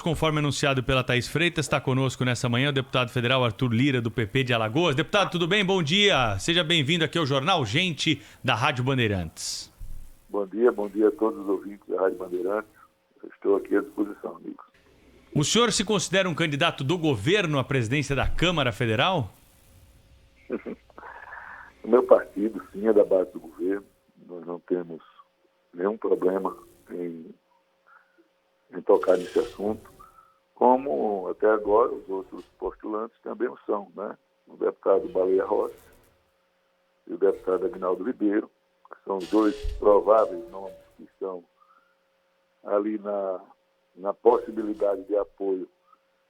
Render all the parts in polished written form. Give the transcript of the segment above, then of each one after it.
Conforme anunciado pela Thaís Freitas, está conosco nessa manhã o deputado federal Arthur Lira, do PP de Alagoas. Deputado, tudo bem? Bom dia. Seja bem-vindo aqui ao Jornal Gente da Rádio Bandeirantes. Bom dia a todos os ouvintes da Rádio Bandeirantes. Eu estou aqui à disposição, amigos. O senhor se considera um candidato do governo à presidência da Câmara Federal? O meu partido, sim, é da base do governo. Nós não temos nenhum problema em tocar nesse assunto, como até agora os outros postulantes também o são, né? O deputado Baleia Rossi e o deputado Aguinaldo Ribeiro, que são os dois prováveis nomes que estão ali na possibilidade de apoio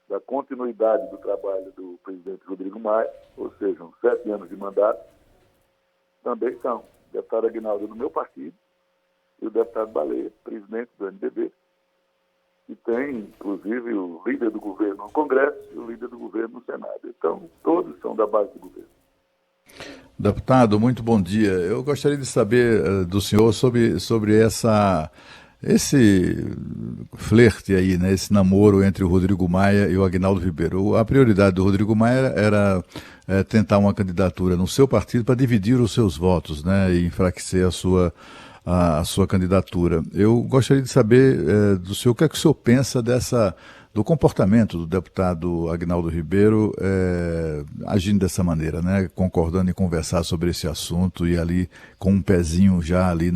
da continuidade do trabalho do presidente Rodrigo Maia, ou seja, 7 anos de mandato. Também são o deputado Aguinaldo do meu partido e o deputado Baleia, presidente do MDB, e tem, inclusive, o líder do governo no Congresso e o líder do governo no Senado. Então, todos são da base do governo. Deputado, muito bom dia. Eu gostaria de saber do senhor sobre esse flerte aí, né, esse namoro entre o Rodrigo Maia e o Aguinaldo Ribeiro. A prioridade do Rodrigo Maia era tentar uma candidatura no seu partido para dividir os seus votos, né, e enfraquecer a sua candidatura. Eu gostaria de saber do senhor o que é que o senhor pensa do comportamento do deputado Aguinaldo Ribeiro agindo dessa maneira, né, concordando em conversar sobre esse assunto e ali com um pezinho já ali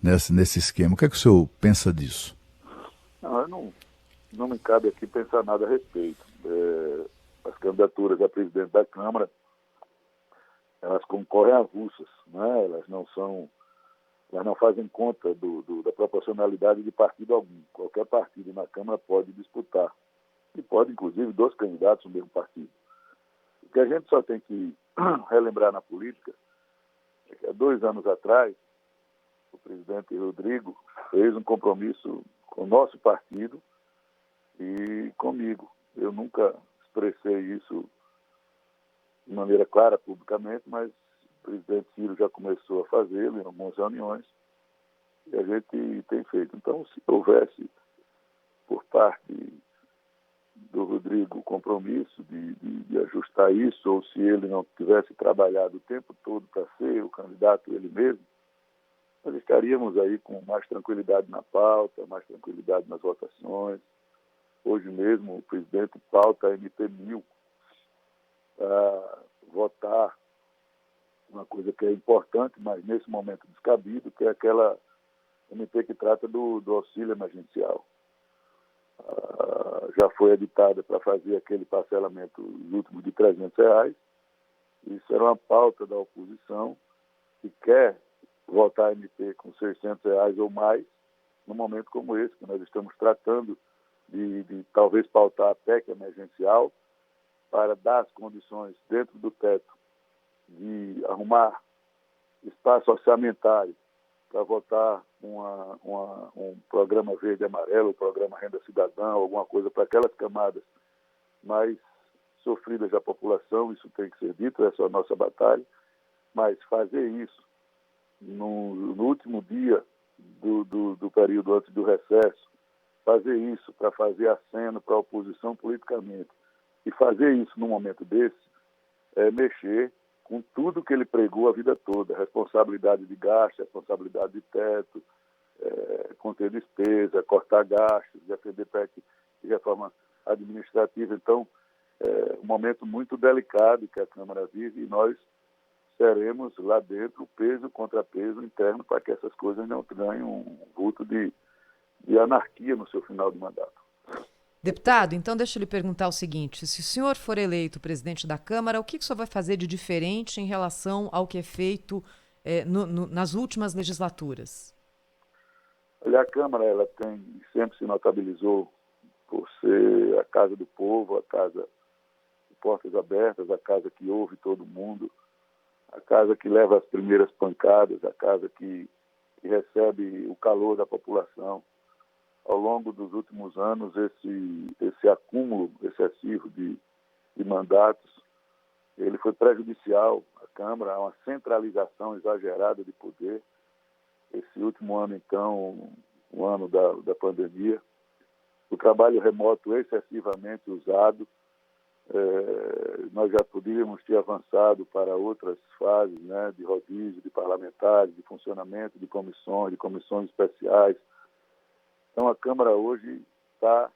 nesse esquema. O que é que o senhor pensa disso? Não me cabe aqui pensar nada a respeito. As candidaturas a presidente da Câmara, elas concorrem avulsas, né? Elas não fazem conta da proporcionalidade de partido algum. Qualquer partido na Câmara pode disputar. E pode, inclusive, 2 candidatos no mesmo partido. O que a gente só tem que relembrar na política é que há 2 anos atrás, o presidente Rodrigo fez um compromisso com o nosso partido e comigo. Eu nunca expressei isso de maneira clara publicamente, mas o presidente Ciro já começou a fazê-lo em algumas reuniões e a gente tem feito. Então, se houvesse por parte do Rodrigo compromisso de ajustar isso, ou se ele não tivesse trabalhado o tempo todo para ser o candidato ele mesmo, nós estaríamos aí com mais tranquilidade na pauta, mais tranquilidade nas votações. Hoje mesmo o presidente pauta a MP1000 para votar uma coisa que é importante, mas nesse momento descabido, que é aquela MP que trata do auxílio emergencial. Já foi editada para fazer aquele parcelamento último de R$300. Isso era uma pauta da oposição que quer votar a MP com R$600 ou mais, num momento como esse, que nós estamos tratando de talvez pautar a PEC emergencial para dar as condições dentro do teto de arrumar espaço orçamentário para votar um programa verde e amarelo, um programa renda cidadã, alguma coisa para aquelas camadas mais sofridas da população. Isso tem que ser dito, essa é a nossa batalha, mas fazer isso no último dia do período antes do recesso, fazer isso para fazer aceno para a oposição politicamente e fazer isso num momento desse é mexer com tudo que ele pregou a vida toda: responsabilidade de gasto, responsabilidade de teto, conter despesa, cortar gastos, defender PEC de reforma administrativa. Então, é um momento muito delicado que a Câmara vive e nós seremos lá dentro peso contra peso interno para que essas coisas não ganhem um vulto de anarquia no seu final de mandato. Deputado, então deixa eu lhe perguntar o seguinte: se o senhor for eleito presidente da Câmara, o que o senhor vai fazer de diferente em relação ao que é feito nas últimas legislaturas? Olha, a Câmara ela sempre se notabilizou por ser a casa do povo, a casa de portas abertas, a casa que ouve todo mundo, a casa que leva as primeiras pancadas, a casa que recebe o calor da população. Ao longo dos últimos anos, esse acúmulo excessivo de mandatos, ele foi prejudicial à Câmara, a uma centralização exagerada de poder. Esse último ano, então, o ano da pandemia, o trabalho remoto excessivamente usado. Nós já poderíamos ter avançado para outras fases, né, de rodízio de parlamentares, de funcionamento de comissões especiais. Então, a Câmara hoje está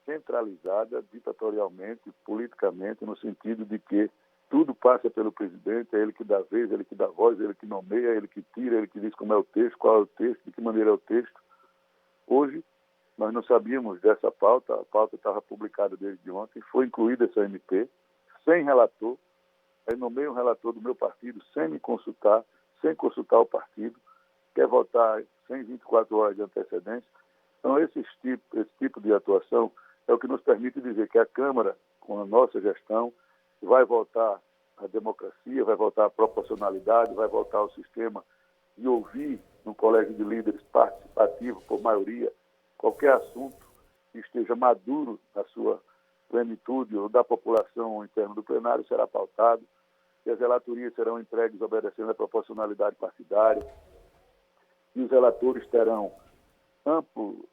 centralizada ditatorialmente, politicamente, no sentido de que tudo passa pelo presidente, é ele que dá vez, ele que dá voz, ele que nomeia, ele que tira, ele que diz como é o texto, qual é o texto, de que maneira é o texto. Hoje, nós não sabíamos dessa pauta, a pauta estava publicada desde ontem, foi incluída essa MP, sem relator, aí nomeia um relator do meu partido, sem me consultar, sem consultar o partido, quer votar sem 24 horas de antecedência. Então, esse tipo de atuação é o que nos permite dizer que a Câmara, com a nossa gestão, vai voltar à democracia, vai voltar à proporcionalidade, vai voltar ao sistema de ouvir no colégio de líderes participativo, por maioria, qualquer assunto que esteja maduro na sua plenitude ou da população interna do plenário será pautado, que as relatorias serão entregues obedecendo à proporcionalidade partidária, e os relatores terão amplo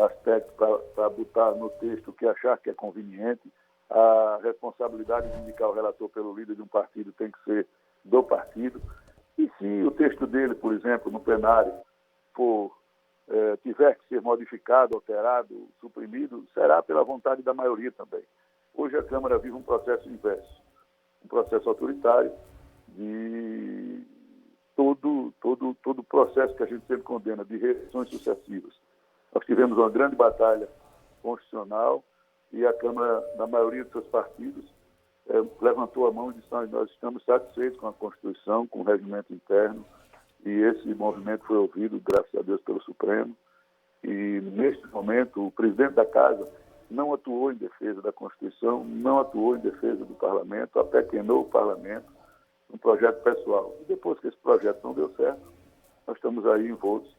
aspecto para botar no texto o que achar que é conveniente. A responsabilidade de indicar o relator pelo líder de um partido tem que ser do partido. E se o texto dele, por exemplo, no plenário, tiver que ser modificado, alterado, suprimido, será pela vontade da maioria também. Hoje a Câmara vive um processo inverso, um processo autoritário de todo o processo que a gente sempre condena, de reeleições sucessivas. Nós tivemos uma grande batalha constitucional e a Câmara, na maioria dos seus partidos, levantou a mão e disse: nós estamos satisfeitos com a Constituição, com o regimento interno, e esse movimento foi ouvido, graças a Deus, pelo Supremo. E, neste momento, o presidente da Casa não atuou em defesa da Constituição, não atuou em defesa do Parlamento, apequenou o Parlamento, um projeto pessoal. E depois que esse projeto não deu certo, nós estamos aí envoltos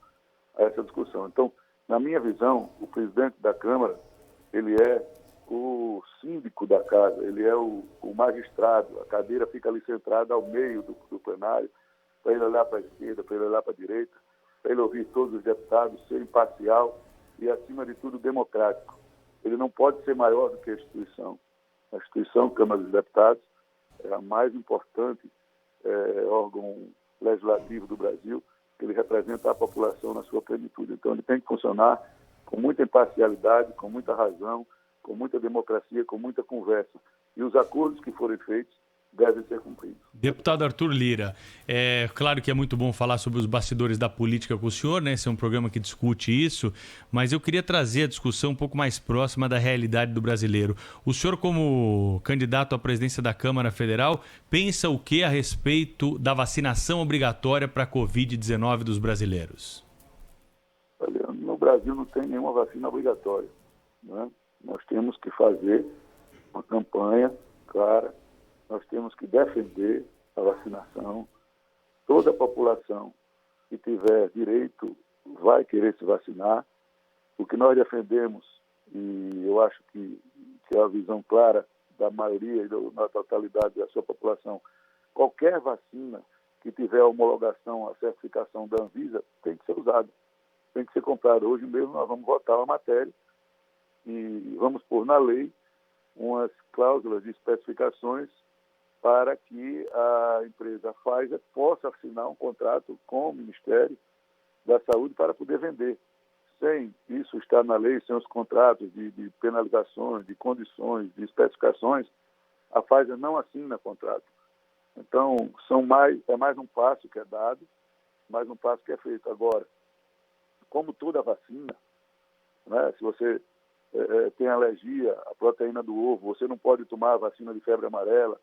a essa discussão. Então, na minha visão, o presidente da Câmara, ele é o síndico da casa, ele é o magistrado, a cadeira fica ali centrada ao meio do plenário, para ele olhar para a esquerda, para ele olhar para a direita, para ele ouvir todos os deputados, ser imparcial e, acima de tudo, democrático. Ele não pode ser maior do que a instituição. A instituição Câmara dos Deputados é a mais importante órgão legislativo do Brasil, que ele representa a população na sua plenitude. Então, ele tem que funcionar com muita imparcialidade, com muita razão, com muita democracia, com muita conversa. E os acordos que forem feitos devem ser cumpridos. Deputado Arthur Lira, é claro que é muito bom falar sobre os bastidores da política com o senhor, né? Esse é um programa que discute isso, mas eu queria trazer a discussão um pouco mais próxima da realidade do brasileiro. O senhor, como candidato à presidência da Câmara Federal, pensa o que a respeito da vacinação obrigatória para a Covid-19 dos brasileiros? Olha, no Brasil não tem nenhuma vacina obrigatória, né? Nós temos que fazer uma campanha clara. Nós temos que defender a vacinação. Toda a população que tiver direito vai querer se vacinar. O que nós defendemos, e eu acho que é a visão clara da maioria e da totalidade da sua população, qualquer vacina que tiver homologação, a certificação da Anvisa, tem que ser usada, tem que ser comprada. Hoje mesmo nós vamos votar uma matéria e vamos pôr na lei umas cláusulas de especificações para que a empresa Pfizer possa assinar um contrato com o Ministério da Saúde para poder vender. Sem isso estar na lei, sem os contratos de penalizações, de condições, de especificações, a Pfizer não assina contrato. Então, é mais um passo que é dado, mais um passo que é feito. Agora, como toda vacina, né, se você tem alergia à proteína do ovo, você não pode tomar a vacina de febre amarela.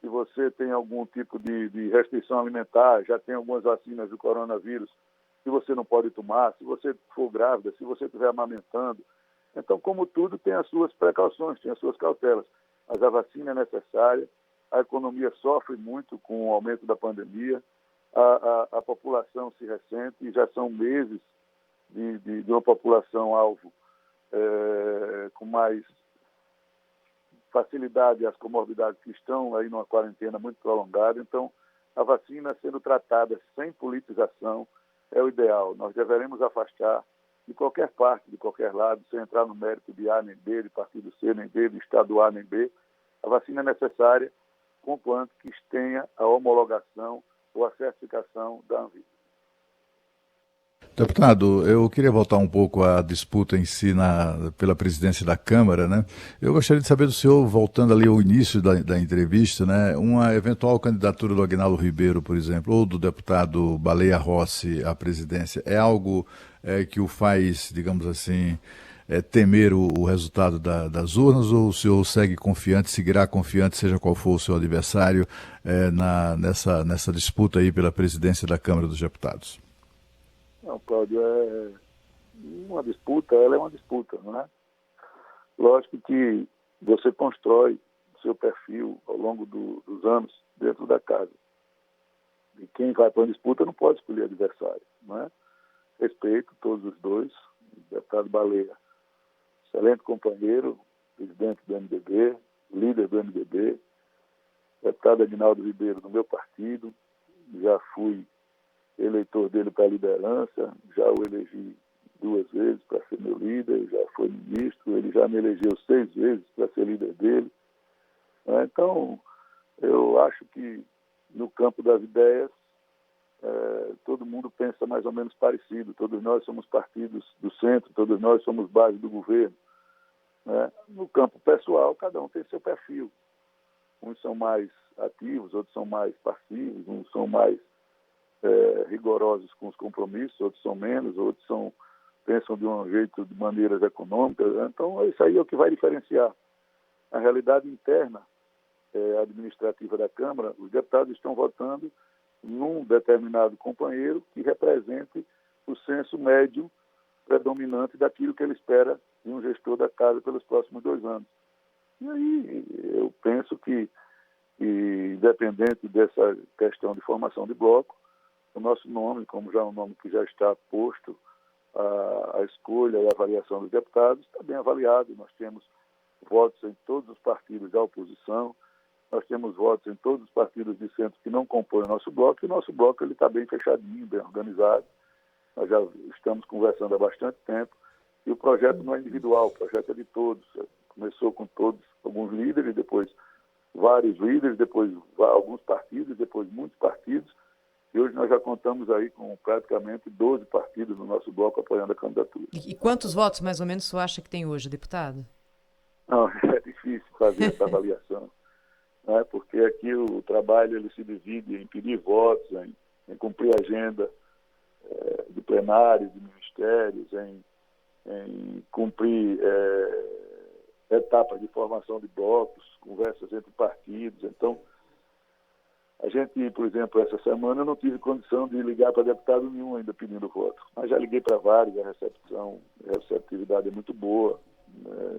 Se você tem algum tipo de restrição alimentar, já tem algumas vacinas do coronavírus, que você não pode tomar, se você for grávida, se você estiver amamentando. Então, como tudo, tem as suas precauções, tem as suas cautelas. Mas a vacina é necessária, a economia sofre muito com o aumento da pandemia, a população se ressente, e já são meses de uma população alvo com mais facilidade às comorbidades que estão aí numa quarentena muito prolongada. Então, a vacina sendo tratada sem politização é o ideal. Nós deveremos afastar de qualquer parte, de qualquer lado, sem entrar no mérito de A nem B, de partido C nem B, de estado A nem B. A vacina é necessária, conquanto que tenha a homologação ou a certificação da Anvisa. Deputado, eu queria voltar um pouco à disputa em si pela presidência da Câmara, né? Eu gostaria de saber do senhor, voltando ali ao início da entrevista, né? Uma eventual candidatura do Aguinaldo Ribeiro, por exemplo, ou do deputado Baleia Rossi à presidência, é algo que o faz, digamos assim, temer o resultado das urnas, ou o senhor segue confiante, seguirá confiante, seja qual for o seu adversário, nessa disputa aí pela presidência da Câmara dos Deputados? Não, Cláudio, uma disputa, ela é uma disputa, não é? Lógico que você constrói o seu perfil ao longo dos anos dentro da casa. E quem vai para uma disputa não pode escolher adversário, não é? Respeito todos os dois, o deputado Baleia, excelente companheiro, presidente do MDB, líder do MDB, deputado Aguinaldo Ribeiro do meu partido, já fui eleitor dele para a liderança, já o elegi 2 vezes para ser meu líder, já foi ministro, ele já me elegeu 6 vezes para ser líder dele. Então, eu acho que no campo das ideias, todo mundo pensa mais ou menos parecido, todos nós somos partidos do centro, todos nós somos base do governo. No campo pessoal, cada um tem seu perfil. Uns são mais ativos, outros são mais passivos, uns são mais rigorosos com os compromissos, outros são menos, outros pensam de um jeito, de maneiras econômicas. Então, isso aí é o que vai diferenciar. A realidade interna administrativa da Câmara, os deputados estão votando num determinado companheiro que represente o senso médio predominante daquilo que ele espera de um gestor da casa pelos próximos 2 anos. E aí eu penso que, independente dessa questão de formação de bloco, o nosso nome, como já é um nome que já está posto, a escolha e a avaliação dos deputados está bem avaliado. Nós temos votos em todos os partidos da oposição, nós temos votos em todos os partidos de centro que não compõem o nosso bloco, e o nosso bloco está bem fechadinho, bem organizado. Nós já estamos conversando há bastante tempo, e o projeto não é individual, o projeto é de todos. Começou com todos, alguns líderes, depois vários líderes, depois alguns partidos, depois muitos partidos, e hoje nós já contamos aí com praticamente 12 partidos no nosso bloco apoiando a candidatura. E quantos votos, mais ou menos, o senhor acha que tem hoje, deputado? Não, é difícil fazer essa avaliação, né? Porque aqui o trabalho ele se divide em pedir votos, em cumprir a agenda de plenários, de ministérios, em cumprir etapas de formação de blocos, conversas entre partidos. Então, a gente, por exemplo, essa semana eu não tive condição de ligar para deputado nenhum ainda pedindo voto. Mas já liguei para vários, a receptividade é muito boa.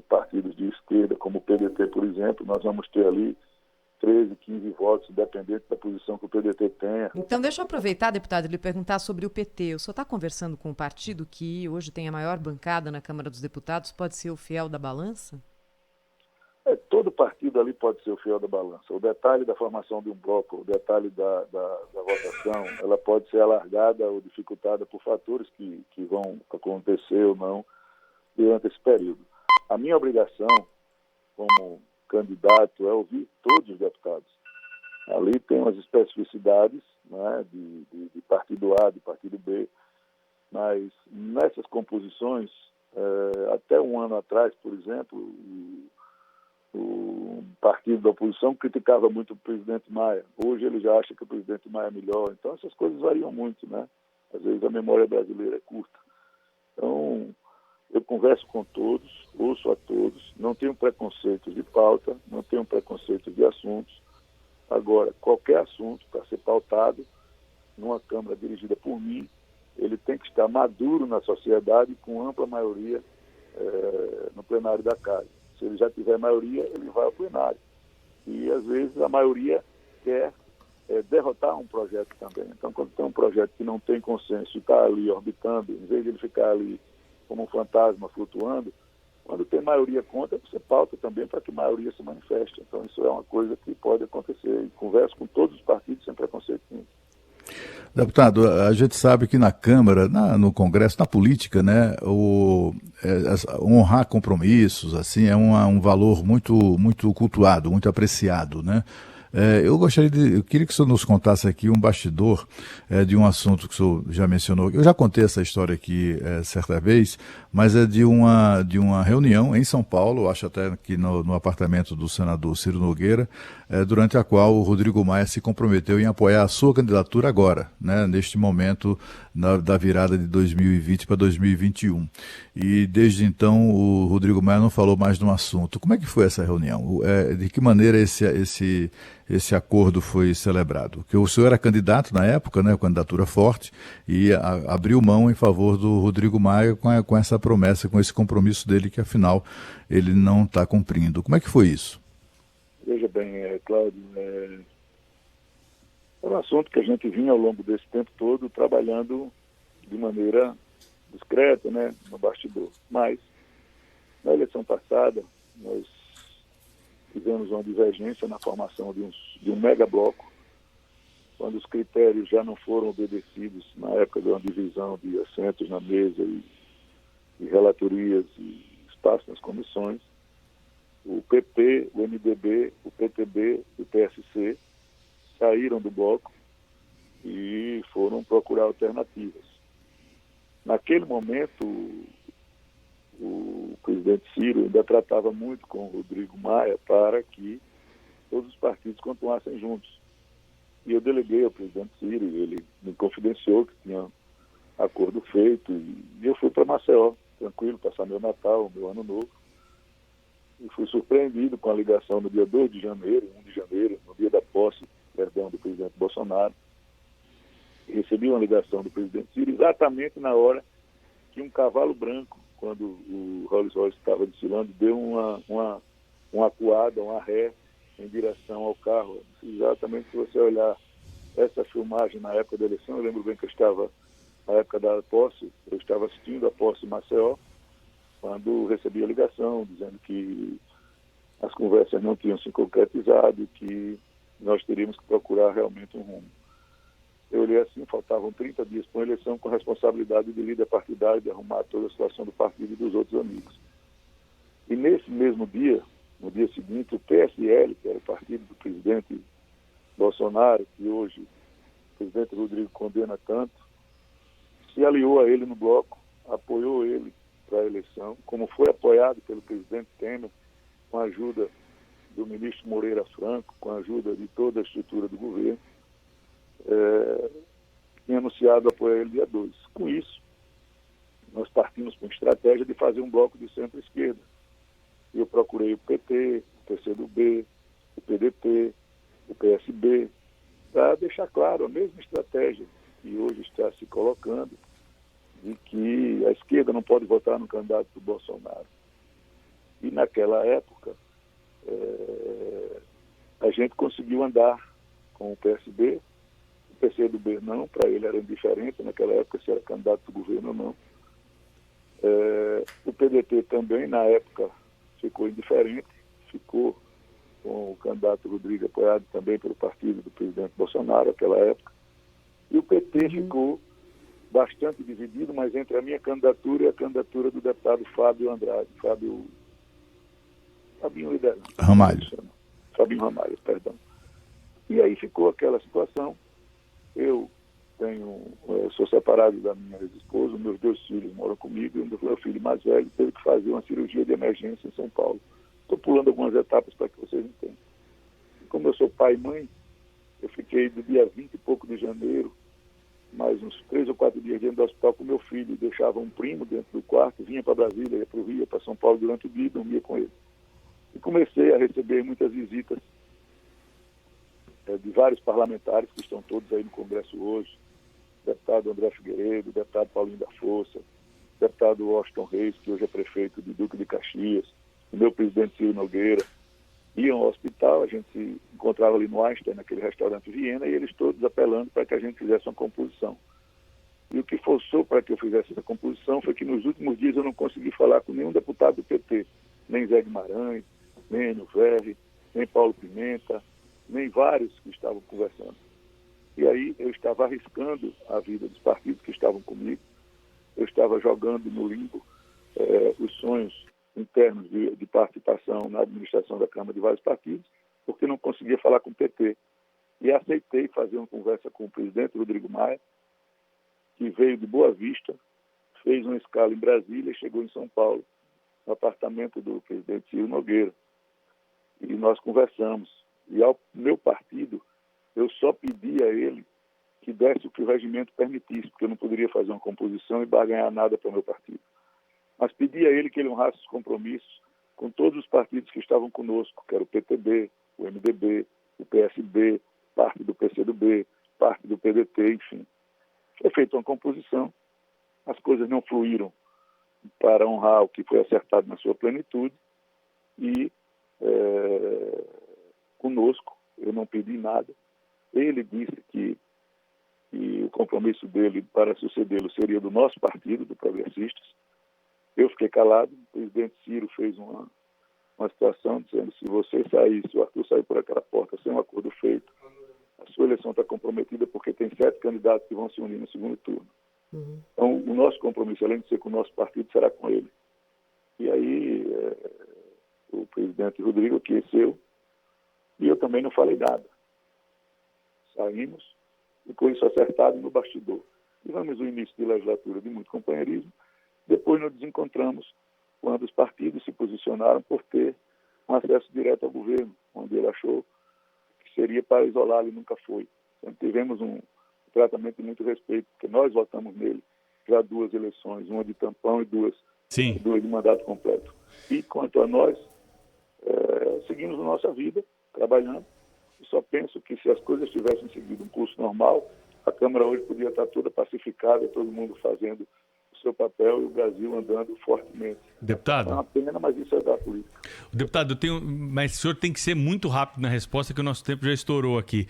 Partidos de esquerda, como o PDT, por exemplo, nós vamos ter ali 13, 15 votos, independente da posição que o PDT tenha. Então, deixa eu aproveitar, deputado, e lhe perguntar sobre o PT. O senhor está conversando com um partido que hoje tem a maior bancada na Câmara dos Deputados, pode ser o fiel da balança? Todo partido ali pode ser o fiel da balança. O detalhe da formação de um bloco, o detalhe da votação, ela pode ser alargada ou dificultada por fatores que vão acontecer ou não durante esse período. A minha obrigação, como candidato, é ouvir todos os deputados. Ali tem umas especificidades, né, de partido A, de partido B, mas nessas composições, até um ano atrás, por exemplo, o partido da oposição criticava muito o presidente Maia. Hoje ele já acha que o presidente Maia é melhor. Então essas coisas variam muito, né? Às vezes a memória brasileira é curta. Então eu converso com todos, ouço a todos, não tenho preconceitos de pauta, não tenho preconceitos de assuntos. Agora, qualquer assunto para ser pautado numa Câmara dirigida por mim, ele tem que estar maduro na sociedade com ampla maioria no plenário da casa. Se ele já tiver maioria, ele vai ao plenário. E, às vezes, a maioria quer derrotar um projeto também. Então, quando tem um projeto que não tem consenso e está ali orbitando, em vez de ele ficar ali como um fantasma flutuando, quando tem maioria contra, você pauta também para que a maioria se manifeste. Então, isso é uma coisa que pode acontecer. E converso com todos os partidos sem preconceito nenhum. Deputado, a gente sabe que na Câmara, no Congresso, na política, né, honrar compromissos, assim, é um valor muito cultuado, muito apreciado, né? Eu queria que o senhor nos contasse aqui um bastidor de um assunto que o senhor já mencionou. Eu já contei essa história aqui certa vez, mas é de uma reunião em São Paulo, acho até que no apartamento do senador Ciro Nogueira, durante a qual o Rodrigo Maia se comprometeu em apoiar a sua candidatura agora, né, neste momento da virada de 2020 para 2021. E desde então o Rodrigo Maia não falou mais no assunto. Como é que foi essa reunião? De que maneira esse acordo foi celebrado? Porque o senhor era candidato na época, né, candidatura forte, e abriu mão em favor do Rodrigo Maia com essa promessa, com esse compromisso dele que afinal ele não está cumprindo. Como é que foi isso? Veja bem, Cláudio, é um assunto que a gente vinha ao longo desse tempo todo trabalhando de maneira discreta, né, no bastidor. Mas, na eleição passada, nós tivemos uma divergência na formação de um mega bloco, quando os critérios já não foram obedecidos na época de uma divisão de assentos na mesa e relatorias e espaço nas comissões. O PP, o MDB, o PTB e o PSC saíram do bloco e foram procurar alternativas. Naquele momento, o presidente Ciro ainda tratava muito com o Rodrigo Maia para que todos os partidos continuassem juntos. E eu deleguei ao presidente Ciro, ele me confidenciou que tinha acordo feito, e eu fui para Maceió, tranquilo, passar meu Natal, meu Ano Novo. E fui surpreendido com a ligação no dia 2 de janeiro, 1 de janeiro, no dia da posse, do presidente Bolsonaro. E recebi uma ligação do presidente Ciro exatamente na hora que um cavalo branco, quando o Rolls Royce estava desfilando, deu uma acuada, uma ré em direção ao carro. Exatamente, se você olhar essa filmagem na época da eleição, eu lembro bem que eu estava, na época da posse, eu estava assistindo a posse em Maceió, quando recebi a ligação, dizendo que as conversas não tinham se concretizado, que nós teríamos que procurar realmente um rumo. Eu olhei assim, faltavam 30 dias para a eleição, com responsabilidade de líder partidário, de arrumar toda a situação do partido e dos outros amigos. E nesse mesmo dia, no dia seguinte, o PSL, que era o partido do presidente Bolsonaro, que hoje o presidente Rodrigo condena tanto, se aliou a ele no bloco, apoiou ele para a eleição, como foi apoiado pelo presidente Temer, com a ajuda do ministro Moreira Franco, com a ajuda de toda a estrutura do governo, tinha anunciado apoio a ele dia 2. Com isso, nós partimos com a estratégia de fazer um bloco de centro-esquerda. Eu procurei o PT, o PCdoB, o PDT, o PSB, para deixar claro a mesma estratégia que hoje está se colocando, de que a esquerda não pode votar no candidato do Bolsonaro. E naquela época, a gente conseguiu andar com o PSB, o PCdoB não, para ele era indiferente naquela época se era candidato do governo ou não. O PDT também, na época, ficou indiferente, ficou com o candidato Rodrigo apoiado também pelo partido do presidente Bolsonaro naquela época. E o PT ficou bastante dividido, mas entre a minha candidatura e a candidatura do deputado Fábio Andrade, Fabinho Ramalho, perdão. E aí ficou aquela situação. Eu sou separado da minha ex-esposa, meus 2 filhos moram comigo, e o meu filho mais velho teve que fazer uma cirurgia de emergência em São Paulo. Estou pulando algumas etapas para que vocês entendam. E como eu sou pai e mãe, eu fiquei do dia 20 e pouco de janeiro, mais uns 3 ou 4 dias dentro do hospital com meu filho, deixava um primo dentro do quarto, vinha para Brasília, ia para o Rio, ia para São Paulo durante o dia e dormia com ele. E comecei a receber muitas visitas de vários parlamentares que estão todos aí no Congresso hoje, deputado André Figueiredo, deputado Paulinho da Força, deputado Washington Reis, que hoje é prefeito de Duque de Caxias, o meu presidente Ciro Nogueira, iam ao hospital, a gente se encontrava ali no Einstein, naquele restaurante Viena, e eles todos apelando para que a gente fizesse uma composição. E o que forçou para que eu fizesse essa composição foi que nos últimos dias eu não consegui falar com nenhum deputado do PT, nem Zé Guimarães, nem Enio Verri, nem Paulo Pimenta, nem vários que estavam conversando. E aí eu estava arriscando a vida dos partidos que estavam comigo, eu estava jogando no limbo os sonhos internos de participação na administração da Câmara de vários partidos, porque não conseguia falar com o PT. E aceitei fazer uma conversa com o presidente Rodrigo Maia, que veio de Boa Vista, fez uma escala em Brasília e chegou em São Paulo, no apartamento do presidente Ciro Nogueira. E nós conversamos. E ao meu partido, eu só pedi a ele que desse o que o regimento permitisse, porque eu não poderia fazer uma composição e barganhar nada para o meu partido. Mas pedi a ele que ele honrasse os compromissos com todos os partidos que estavam conosco, que era o PTB, o MDB, o PSB, parte do PCdoB, parte do PDT, enfim. Foi feita uma composição, as coisas não fluíram para honrar o que foi acertado na sua plenitude e conosco, eu não pedi nada. Ele disse que o compromisso dele para sucedê-lo seria do nosso partido, do Progressistas. Eu fiquei calado, o presidente Ciro fez uma situação dizendo: se você sair, se o Arthur sair por aquela porta sem um acordo feito, a sua eleição está comprometida porque tem 7 candidatos que vão se unir no segundo turno. Então, o nosso compromisso, além de ser com o nosso partido, será com ele. E aí, o presidente Rodrigo aqueceu e eu também não falei nada. Saímos, e com isso acertado no bastidor. Tivemos o início de legislatura de muito companheirismo, depois nos desencontramos quando os partidos se posicionaram por ter um acesso direto ao governo, onde ele achou que seria para isolá-lo e nunca foi. Então, tivemos um tratamento de muito respeito, porque nós votamos nele já 2 eleições, uma de tampão e duas de mandato completo. E quanto a nós, seguimos a nossa vida, trabalhando. Eu só penso que se as coisas tivessem seguido um curso normal, a Câmara hoje podia estar toda pacificada, todo mundo fazendo o seu papel e o Brasil andando fortemente. Deputado? É uma pena, mas isso é da política. Deputado, mas o senhor tem que ser muito rápido na resposta, que o nosso tempo já estourou aqui.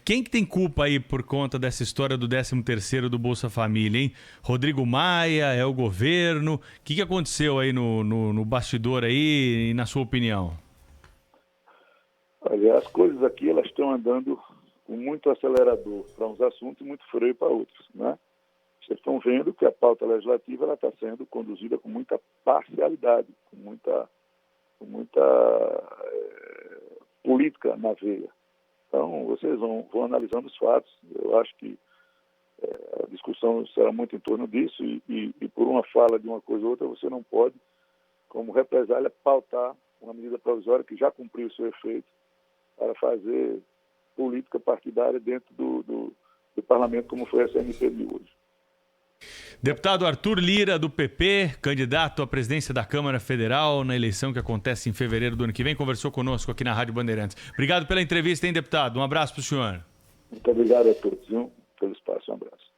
Quem que tem culpa aí por conta dessa história do 13º do Bolsa Família, hein? Rodrigo Maia, é o governo? O que aconteceu aí no bastidor aí, na sua opinião? Olha, as coisas aqui elas estão andando com muito acelerador para uns assuntos e muito freio para outros, né? Vocês estão vendo que a pauta legislativa ela está sendo conduzida com muita parcialidade, com muita política na veia. Então, vocês vão analisando os fatos. Eu acho que a discussão será muito em torno disso e por uma fala de uma coisa ou outra, você não pode, como represália, pautar uma medida provisória que já cumpriu o seu efeito para fazer política partidária dentro do parlamento, como foi essa MP de hoje. Deputado Arthur Lira, do PP, candidato à presidência da Câmara Federal na eleição que acontece em fevereiro do ano que vem, conversou conosco aqui na Rádio Bandeirantes. Obrigado pela entrevista, hein, deputado? Um abraço para o senhor. Muito obrigado a todos, pelo espaço. Um abraço.